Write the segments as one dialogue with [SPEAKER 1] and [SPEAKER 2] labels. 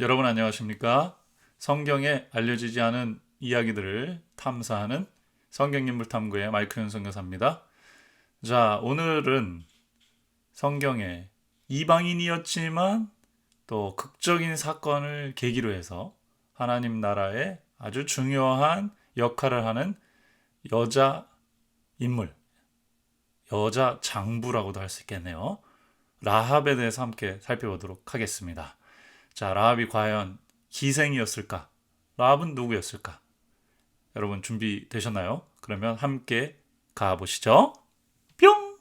[SPEAKER 1] 여러분 안녕하십니까? 성경에 알려지지 않은 이야기들을 탐사하는 성경인물 탐구의 마이크 윤성교사입니다. 자, 오늘은 성경에 이방인이었지만 또 극적인 사건을 계기로 해서 하나님 나라에 아주 중요한 역할을 하는 여자 인물, 여자 장부라고도 할 수 있겠네요. 라합에 대해서 함께 살펴보도록 하겠습니다. 자, 라합이 과연 기생이었을까? 라합은 누구였을까? 여러분 준비되셨나요? 그러면 함께 가보시죠. 뿅!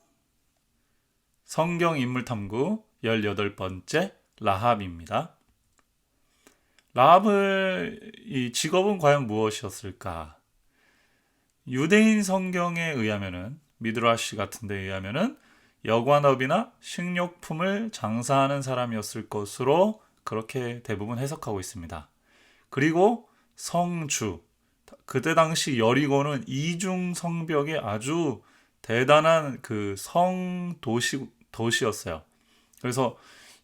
[SPEAKER 1] 성경 인물 탐구 18번째 라합입니다. 라합의 이 직업은 과연 무엇이었을까? 유대인 성경에 의하면은 미드라시 같은 데에 의하면은 여관업이나 식료품을 장사하는 사람이었을 것으로 그렇게 대부분 해석하고 있습니다. 그리고 성주, 그때 당시 여리고는 이중 성벽의 아주 대단한 그 도시였어요. 그래서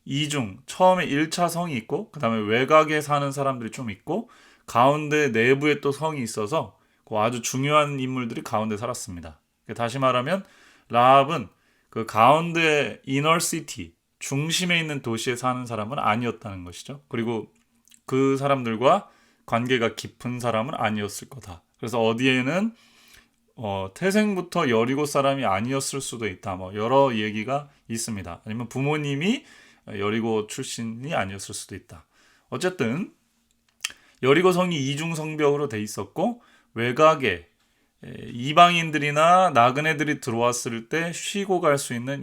[SPEAKER 1] 이중, 처음에 1차 성이 있고 그 다음에 외곽에 사는 사람들이 좀 있고 가운데 내부에 또 성이 있어서 그 아주 중요한 인물들이 가운데 살았습니다. 다시 말하면 라합은 그 가운데 이너시티, 중심에 있는 도시에 사는 사람은 아니었다는 것이죠. 그리고 그 사람들과 관계가 깊은 사람은 아니었을 거다. 그래서 어디에는 태생부터 여리고 사람이 아니었을 수도 있다. 뭐 여러 얘기가 있습니다. 아니면 부모님이 여리고 출신이 아니었을 수도 있다. 어쨌든 여리고 성이 이중 성벽으로 돼 있었고 외곽에 이방인들이나 나그네들이 들어왔을 때 쉬고 갈 수 있는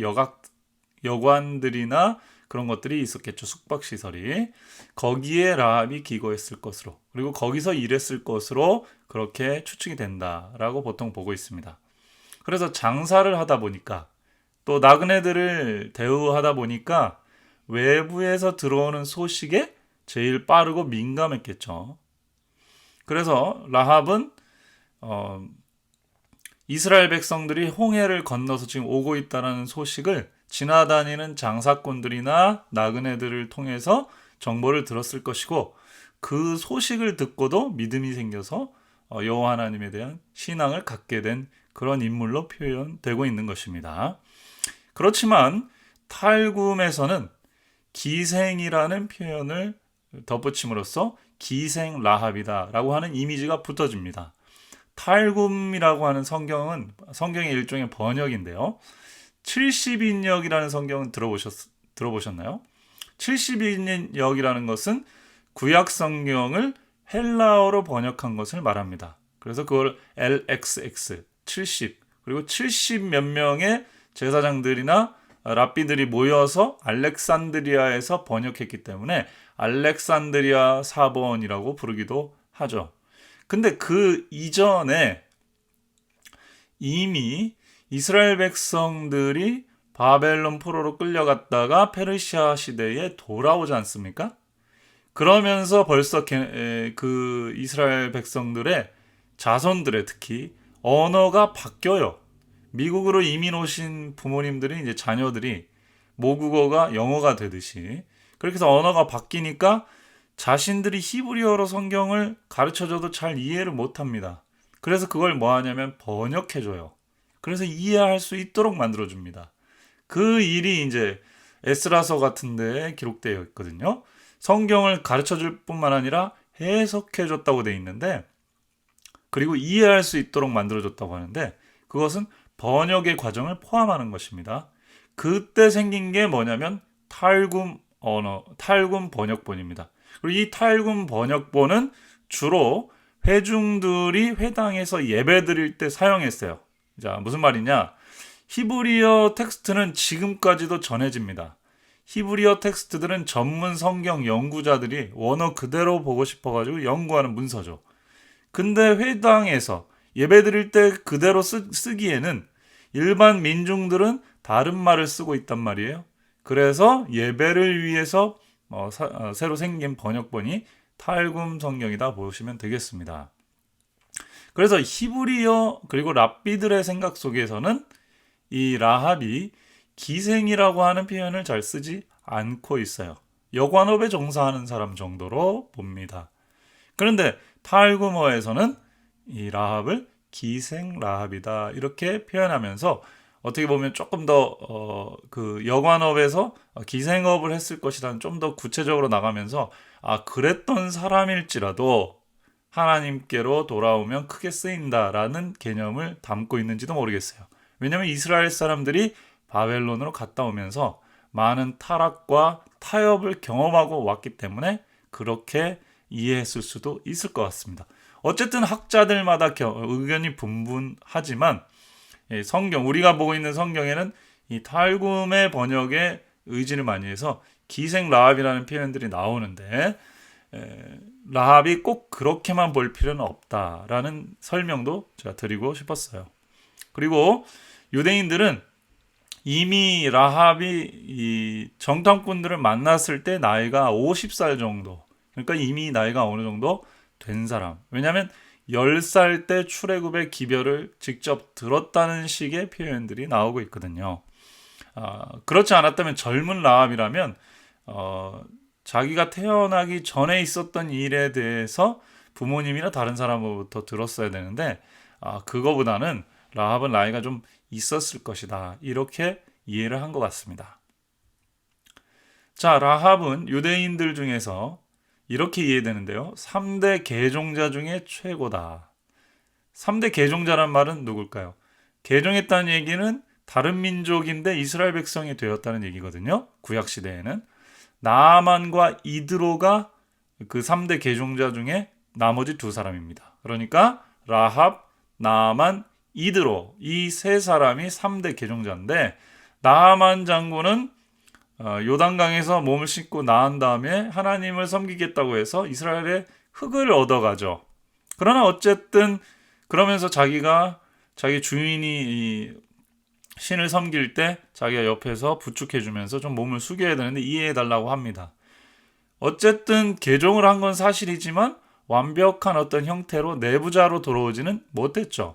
[SPEAKER 1] 여관들이나 그런 것들이 있었겠죠. 숙박시설이. 거기에 라합이 기거했을 것으로, 그리고 거기서 일했을 것으로 그렇게 추측이 된다라고 보통 보고 있습니다. 그래서 장사를 하다 보니까 또 나그네들을 대우하다 보니까 외부에서 들어오는 소식에 제일 빠르고 민감했겠죠. 그래서 라합은 이스라엘 백성들이 홍해를 건너서 지금 오고 있다는 소식을 지나다니는 장사꾼들이나 나그네들을 통해서 정보를 들었을 것이고 그 소식을 듣고도 믿음이 생겨서 여호와 하나님에 대한 신앙을 갖게 된 그런 인물로 표현되고 있는 것입니다. 그렇지만 탈굼에서는 기생이라는 표현을 덧붙임으로써 기생 라합이다라고 하는 이미지가 붙어집니다. 탈굼이라고 하는 성경의 일종의 번역인데요. 70인역이라는 성경은 들어보셨나요? 70인역이라는 것은 구약 성경을 헬라어로 번역한 것을 말합니다. 그래서 그걸 LXX 70 그리고 70 몇 명의 제사장들이나 랍비들이 모여서 알렉산드리아에서 번역했기 때문에 알렉산드리아 사본이라고 부르기도 하죠. 근데 그 이전에 이미 이스라엘 백성들이 바벨론 포로로 끌려갔다가 페르시아 시대에 돌아오지 않습니까? 그러면서 벌써 그 이스라엘 백성들의 자손들의 특히 언어가 바뀌어요. 미국으로 이민 오신 부모님들이 이제 자녀들이 모국어가 영어가 되듯이 그렇게 해서 언어가 바뀌니까 자신들이 히브리어로 성경을 가르쳐줘도 잘 이해를 못합니다. 그래서 그걸 뭐 하냐면 번역해줘요. 그래서 이해할 수 있도록 만들어줍니다. 그 일이 이제 에스라서 같은 데에 기록되어 있거든요. 성경을 가르쳐줄 뿐만 아니라 해석해줬다고 되어 있는데 그리고 이해할 수 있도록 만들어줬다고 하는데 그것은 번역의 과정을 포함하는 것입니다. 그때 생긴 게 뭐냐면 탈굼 번역본입니다. 그리고 이 탈굼 번역본은 주로 회중들이 회당에서 예배드릴 때 사용했어요. 자, 무슨 말이냐? 히브리어 텍스트는 지금까지도 전해집니다. 히브리어 텍스트들은 전문 성경 연구자들이 원어 그대로 보고 싶어가지고 연구하는 문서죠. 근데 회당에서 예배드릴 때 그대로 쓰기에는 일반 민중들은 다른 말을 쓰고 있단 말이에요. 그래서 예배를 위해서 새로 생긴 번역본이 탈굼 성경이다 보시면 되겠습니다. 그래서 히브리어 그리고 랍비들의 생각 속에서는 이 라합이 기생이라고 하는 표현을 잘 쓰지 않고 있어요. 여관업에 종사하는 사람 정도로 봅니다. 그런데 탈구머에서는 이 라합을 기생 라합이다 이렇게 표현하면서 어떻게 보면 조금 더 그 여관업에서 기생업을 했을 것이라는 좀 더 구체적으로 나가면서 그랬던 사람일지라도 하나님께로 돌아오면 크게 쓰인다라는 개념을 담고 있는지도 모르겠어요. 왜냐하면 이스라엘 사람들이 바벨론으로 갔다 오면서 많은 타락과 타협을 경험하고 왔기 때문에 그렇게 이해했을 수도 있을 것 같습니다. 어쨌든 학자들마다 의견이 분분하지만 성경, 우리가 보고 있는 성경에는 이 탈굼의 번역에 의지를 많이 해서 기생 라합이라는 표현들이 나오는데 라합이 꼭 그렇게만 볼 필요는 없다라는 설명도 제가 드리고 싶었어요. 그리고 유대인들은 이미 라합이 이 정탐꾼들을 만났을 때 나이가 50살 정도, 그러니까 이미 나이가 어느 정도 된 사람. 왜냐하면 10살 때 출애굽의 기별을 직접 들었다는 식의 표현들이 나오고 있거든요. 그렇지 않았다면 젊은 라합이라면 자기가 태어나기 전에 있었던 일에 대해서 부모님이나 다른 사람으로부터 들었어야 되는데 그거보다는 라합은 나이가 좀 있었을 것이다. 이렇게 이해를 한 것 같습니다. 자, 라합은 유대인들 중에서 이렇게 이해되는데요. 3대 계종자 중에 최고다. 3대 계종자란 말은 누굴까요? 계종했다는 얘기는 다른 민족인데 이스라엘 백성이 되었다는 얘기거든요. 구약시대에는. 나아만과 이드로가 그 3대 계종자 중에 나머지 두 사람입니다. 그러니까 라합, 나아만, 이드로 이 세 사람이 3대 계종자인데 나아만 장군은 요단강에서 몸을 씻고 나은 다음에 하나님을 섬기겠다고 해서 이스라엘의 흙을 얻어가죠. 그러나 어쨌든 그러면서 자기 주인이 이 신을 섬길 때 자기가 옆에서 부축해주면서 좀 몸을 숙여야 되는데 이해해달라고 합니다. 어쨌든 개종을 한 건 사실이지만 완벽한 어떤 형태로 내부자로 돌아오지는 못했죠.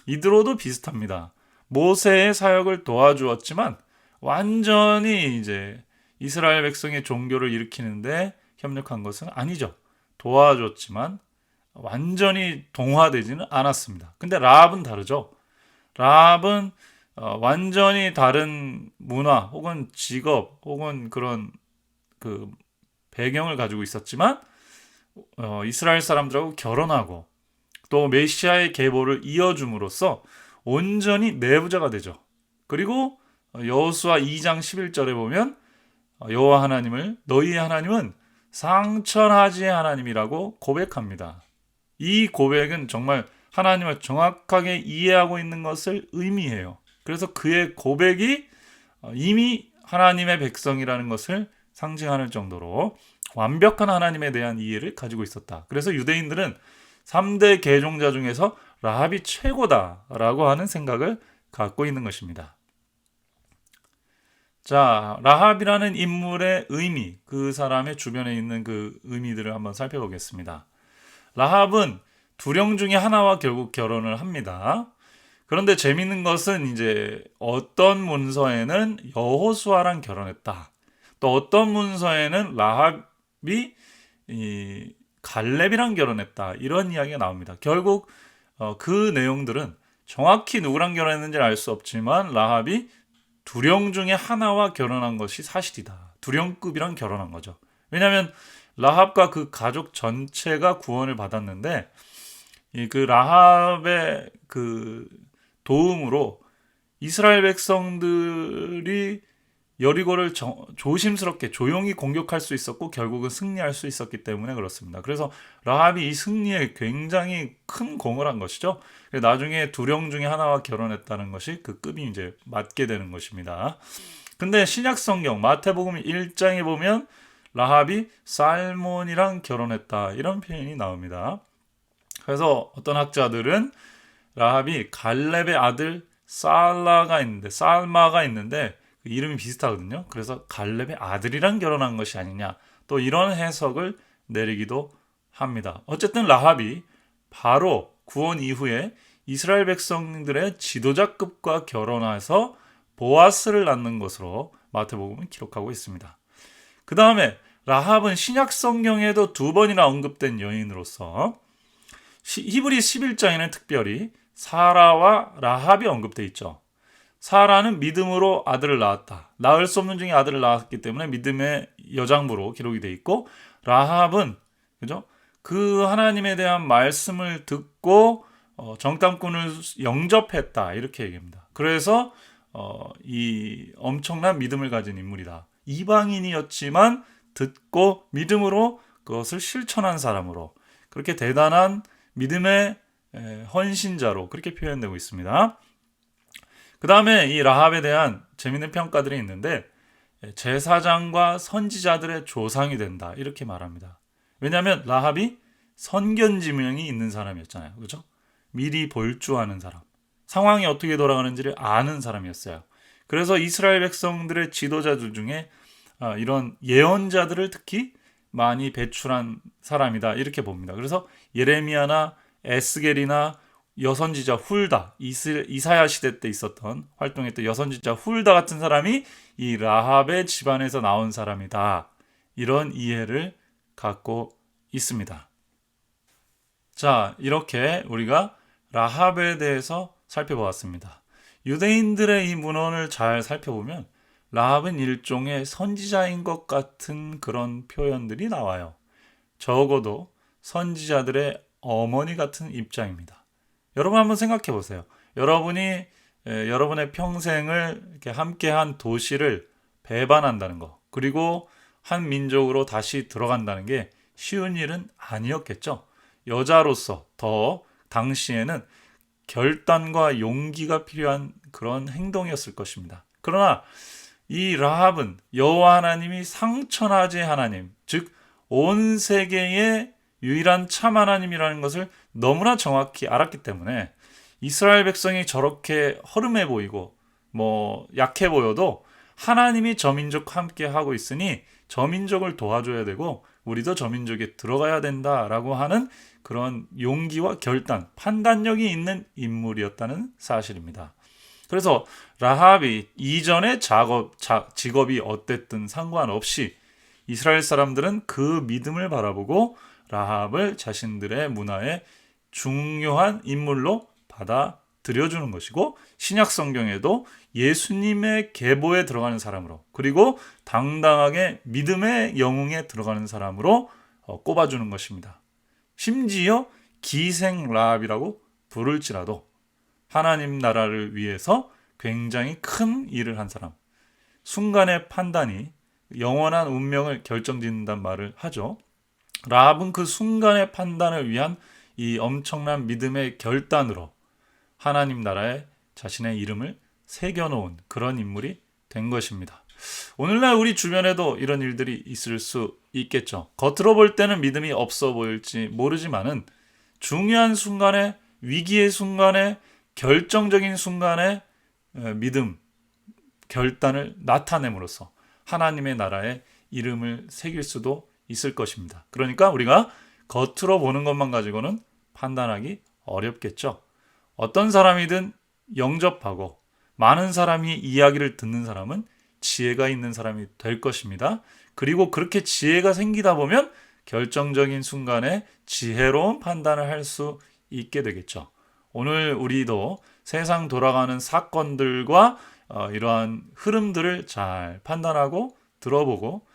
[SPEAKER 1] 이드로도 비슷합니다. 모세의 사역을 도와주었지만 완전히 이제 이스라엘 백성의 종교를 일으키는데 협력한 것은 아니죠. 도와줬지만 완전히 동화되지는 않았습니다. 근데 라합은 다르죠. 라합은 완전히 다른 문화 혹은 직업 혹은 그런 그 배경을 가지고 있었지만 이스라엘 사람들하고 결혼하고 또 메시아의 계보를 이어줌으로써 온전히 내부자가 되죠. 그리고 여호수아 2장 11절에 보면 여호와 하나님을 너희의 하나님은 상천하지의 하나님이라고 고백합니다. 이 고백은 정말 하나님을 정확하게 이해하고 있는 것을 의미해요. 그래서 그의 고백이 이미 하나님의 백성이라는 것을 상징하는 정도로 완벽한 하나님에 대한 이해를 가지고 있었다. 그래서 유대인들은 3대 계종자 중에서 라합이 최고다라고 하는 생각을 갖고 있는 것입니다. 자, 라합이라는 인물의 의미, 그 사람의 주변에 있는 그 의미들을 한번 살펴보겠습니다. 라합은 두령 중에 하나와 결국 결혼을 합니다. 그런데 재밌는 것은 이제 어떤 문서에는 여호수아랑 결혼했다. 또 어떤 문서에는 라합이 갈렙이랑 결혼했다. 이런 이야기가 나옵니다. 결국 그 내용들은 정확히 누구랑 결혼했는지는 알 수 없지만 라합이 두령 중에 하나와 결혼한 것이 사실이다. 두령급이랑 결혼한 거죠. 왜냐하면 라합과 그 가족 전체가 구원을 받았는데 그 라합의 그 도움으로 이스라엘 백성들이 여리고를 조심스럽게 조용히 공격할 수 있었고 결국은 승리할 수 있었기 때문에 그렇습니다. 그래서 라합이 이 승리에 굉장히 큰 공을 한 것이죠. 나중에 두령 중에 하나와 결혼했다는 것이 그 급이 이제 맞게 되는 것입니다. 근데 신약 성경 마태복음 1장에 보면 라합이 살몬이랑 결혼했다 이런 표현이 나옵니다. 그래서 어떤 학자들은 라합이 갈렙의 아들 살마가 있는데 그 이름이 비슷하거든요. 그래서 갈렙의 아들이랑 결혼한 것이 아니냐 또 이런 해석을 내리기도 합니다. 어쨌든 라합이 바로 구원 이후에 이스라엘 백성들의 지도자급과 결혼해서 보아스를 낳는 것으로 마태복음은 기록하고 있습니다. 그 다음에 라합은 신약 성경에도 2번이나 언급된 여인으로서 히브리 11장에는 특별히 사라와 라합이 언급되어 있죠. 사라는 믿음으로 아들을 낳았다. 낳을 수 없는 중에 아들을 낳았기 때문에 믿음의 여장부로 기록이 되어 있고, 라합은 그죠? 그 하나님에 대한 말씀을 듣고 정탐꾼을 영접했다, 이렇게 얘기합니다. 그래서 이 엄청난 믿음을 가진 인물이다. 이방인이었지만 듣고 믿음으로 그것을 실천한 사람으로, 그렇게 대단한 믿음의 헌신자로 그렇게 표현되고 있습니다. 그 다음에 이 라합에 대한 재미있는 평가들이 있는데, 제사장과 선지자들의 조상이 된다, 이렇게 말합니다. 왜냐하면 라합이 선견지명이 있는 사람이었잖아요. 그렇죠? 미리 볼주하는 사람, 상황이 어떻게 돌아가는지를 아는 사람이었어요. 그래서 이스라엘 백성들의 지도자들 중에 이런 예언자들을 특히 많이 배출한 사람이다, 이렇게 봅니다. 그래서 예레미야나 에스겔이나 여선지자 훌다, 이사야 시대 때 있었던 활동했던 여선지자 훌다 같은 사람이 이 라합의 집안에서 나온 사람이다, 이런 이해를 갖고 있습니다. 자, 이렇게 우리가 라합에 대해서 살펴보았습니다. 유대인들의 이 문헌을 잘 살펴보면 라합은 일종의 선지자인 것 같은 그런 표현들이 나와요. 적어도 선지자들의 어머니 같은 입장입니다. 여러분 한번 생각해 보세요. 여러분이 여러분의 평생을 이렇게 함께한 도시를 배반한다는 거, 그리고 한 민족으로 다시 들어간다는 게 쉬운 일은 아니었겠죠. 여자로서 더 당시에는 결단과 용기가 필요한 그런 행동이었을 것입니다. 그러나 이 라합은 여호와 하나님이 상천하지 하나님, 즉 온 세계의 유일한 참 하나님이라는 것을 너무나 정확히 알았기 때문에 이스라엘 백성이 저렇게 허름해 보이고 약해 보여도 하나님이 저 민족과 함께 하고 있으니 저 민족을 도와줘야 되고 우리도 저 민족에 들어가야 된다라고 하는 그런 용기와 결단, 판단력이 있는 인물이었다는 사실입니다. 그래서 라합이 이전의 직업이 어땠든 상관없이 이스라엘 사람들은 그 믿음을 바라보고 라합을 자신들의 문화의 중요한 인물로 받아들여주는 것이고, 신약 성경에도 예수님의 계보에 들어가는 사람으로, 그리고 당당하게 믿음의 영웅에 들어가는 사람으로 꼽아주는 것입니다. 심지어 기생 라합이라고 부를지라도 하나님 나라를 위해서 굉장히 큰 일을 한 사람, 순간의 판단이 영원한 운명을 결정짓는다는 말을 하죠. 라합은 그 순간의 판단을 위한 이 엄청난 믿음의 결단으로 하나님 나라에 자신의 이름을 새겨놓은 그런 인물이 된 것입니다. 오늘날 우리 주변에도 이런 일들이 있을 수 있겠죠. 겉으로 볼 때는 믿음이 없어 보일지 모르지만은 중요한 순간에, 위기의 순간에, 결정적인 순간에 믿음, 결단을 나타냄으로써 하나님의 나라에 이름을 새길 수도 있을 것입니다. 그러니까 우리가 겉으로 보는 것만 가지고는 판단하기 어렵겠죠. 어떤 사람이든 영접하고 많은 사람이 이야기를 듣는 사람은 지혜가 있는 사람이 될 것입니다. 그리고 그렇게 지혜가 생기다 보면 결정적인 순간에 지혜로운 판단을 할 수 있게 되겠죠. 오늘 우리도 세상 돌아가는 사건들과 이러한 흐름들을 잘 판단하고 들어보고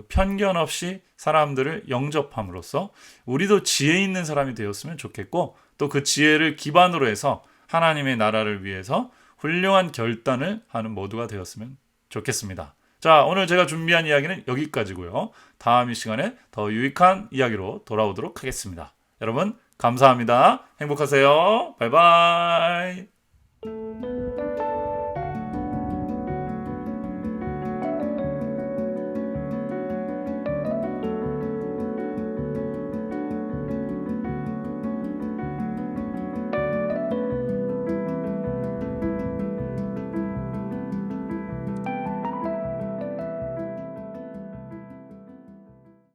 [SPEAKER 1] 편견 없이 사람들을 영접함으로써 우리도 지혜 있는 사람이 되었으면 좋겠고, 또 그 지혜를 기반으로 해서 하나님의 나라를 위해서 훌륭한 결단을 하는 모두가 되었으면 좋겠습니다. 자, 오늘 제가 준비한 이야기는 여기까지고요. 다음 이 시간에 더 유익한 이야기로 돌아오도록 하겠습니다. 여러분 감사합니다. 행복하세요. 바이바이.